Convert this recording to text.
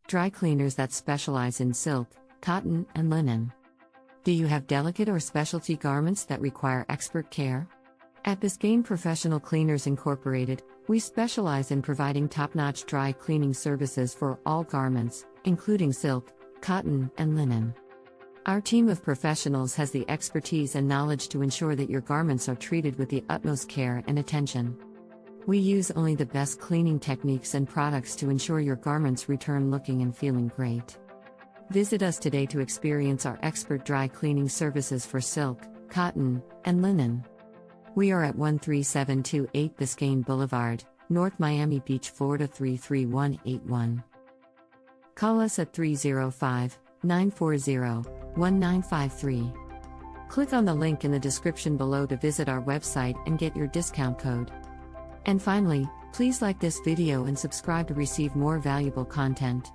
dry cleaners that specialize in silk, cotton, and linen. Do you have delicate or specialty garments that require expert care? At Biscayne Professional Cleaners Incorporated, we specialize in providing top-notch dry cleaning services for all garments, including silk, cotton, and linen. Our team of professionals has the expertise and knowledge to ensure that your garments are treated with the utmost care and attention. We use only the best cleaning techniques and products to ensure your garments return looking and feeling great. Visit us today to experience our expert dry cleaning services for silk, cotton, and linen. We are at 13728 Biscayne Boulevard, North Miami Beach, Florida 33181. Call us at 305-940-1953. Click on the link in the description below to visit our website and get your discount code. And finally, please like this video and subscribe to receive more valuable content.